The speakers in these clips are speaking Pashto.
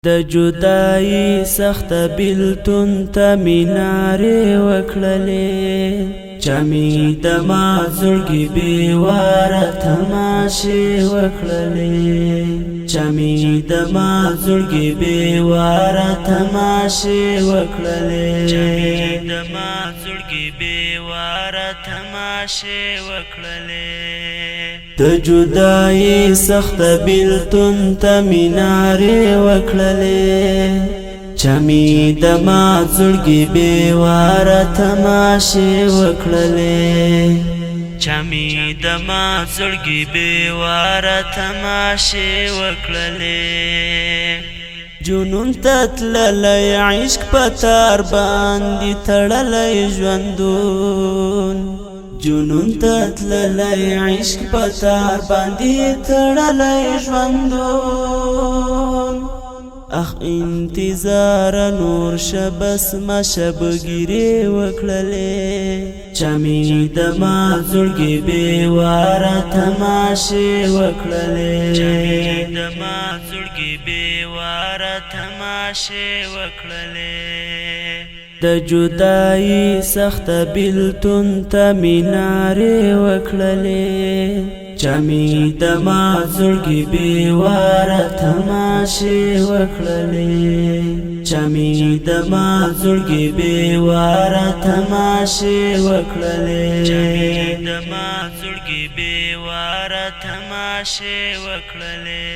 د جدائی سخت بیلتون ته مینارې وکړلې چمې د ما زړګي بېواره تماشې وکړلې چمې د ما زړګي بېواره تماشې وکړلې چمې د ما زړګي بېواره تماشې وکړلې د جدائی سخت بیلتون ته مینارې وکړلې چمې د ما زړګي بېواره تماشې وکړلې چمې د ما زړګي بېواره تماشې وکړلې جنون ته تللی عشق په تار باندې تړلی ژوندون جنون ته تللی عشق په تار باندې تړلی ژوندون اخ انتظار نور شبس ما شبګیرې وکړلې چمې د ما زړګي بېواره تماشې وکړلې چمې د ما زړګي بېواره تماشې وکړلې د جدائی سخت بیلتون ته مینارې وکړلې چمې د ما زړګي بېواره تماشې وکړلې چمې د ما زړګي بېواره تماشې وکړلې چمې د ما زړګي بېواره تماشې وکړلې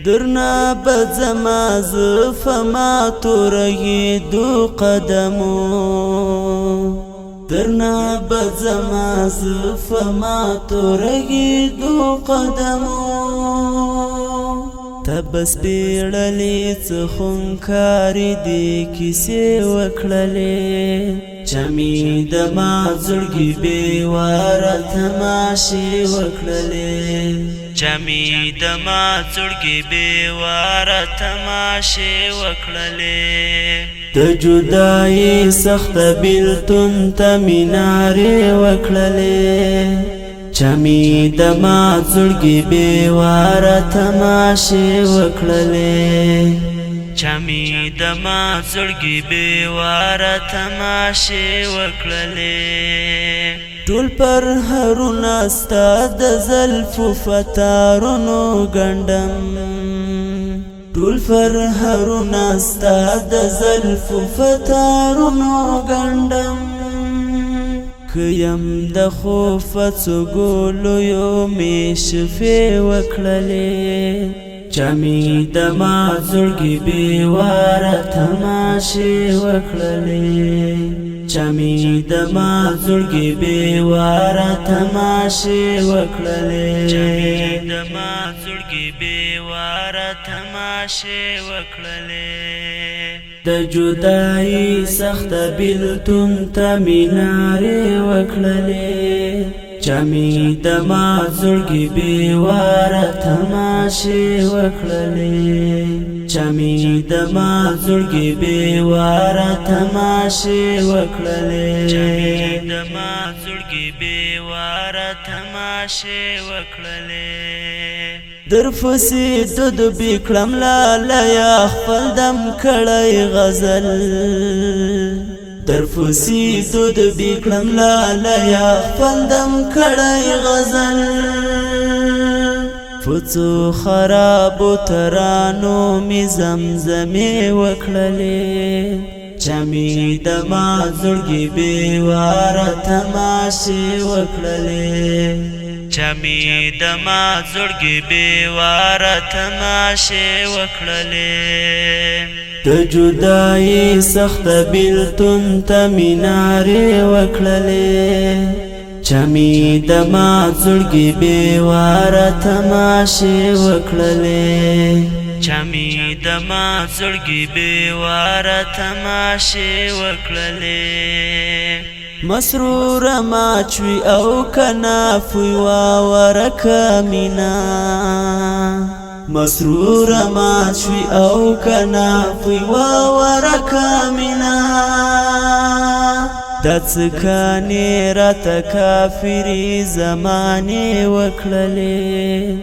درنا بزما زفما تورهیدو قدمو درنا بزما زفما تورهیدو قدمو تبس پیړلې څه خونکارې دې کیسې وکړلې چمې د ما زړګي بېواره تماشې وکړلې چمې د ما زړګي بېواره تماشې وکړلې د جدائی سخت بیلتون ته مینارې وکړلې چمې د ما زړګي بېواره تماشې وکړلې چمې د ما زړګي بېواره تماشې وکړلې ټول پر هرونه ستا د زلفو فتارونو ګنډم ټول پر هرونه ستا د زلفو فتارونو ګنډم کیم د خوفڅو ګولیو مې شفې وکړلې چمې د ما زړګي بېواره تماشې وکړلې چمې د ما زړګي بېواره تماشې وکړلې چمې د ما زړګي بېواره تماشې وکړلې د جدائی سخت بیلتون ته مینارې وکړلې چمې د ما زړګي بېواره تماشې وکړلې چمې د ما زړګي بېواره تماشې وکړلې چمې د ما زړګي بېواره تماشې وکړلې درپسې دود بکړم لالیه خپل دم کړی غزل درپسې دود بکړم لالیه خپل دم کړی غزل فڅو خرابو ترانو مې زمزمې وکړلې چمې د ما زړګي بېواره تماشې وکړلې چمې د ما زړګي بېواره تماشې وکړلې د جدائی سخت بیلتون ته مینارې وکړلې چمې د ما زړګي بېواره تماشې وکړلې چمې د ما زړګي بېواره تماشې وکړلې مسرور ماچوي او کنافوي واورکه مینا مسرور ماچوي او کنافوي واورکه مینا د څکانې راته کافرې زمانې وکړلې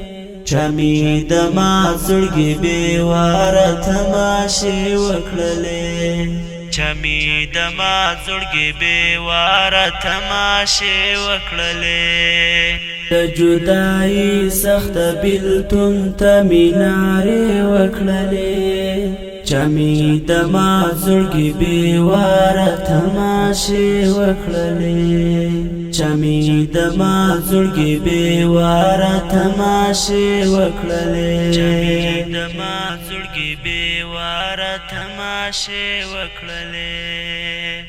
چمی دما زړګي بیواره تماشې وکړلې چمی دما زړګي بیواره تماشې وکړلې د جدایي سخت بیلتون ته مینارې وکړلې چمی دما زړګي بیواره تماشې وکړلې چمی دما زړګي بیواره تماشې وکړلې چمی دما زړګي بیواره تماشې وکړلې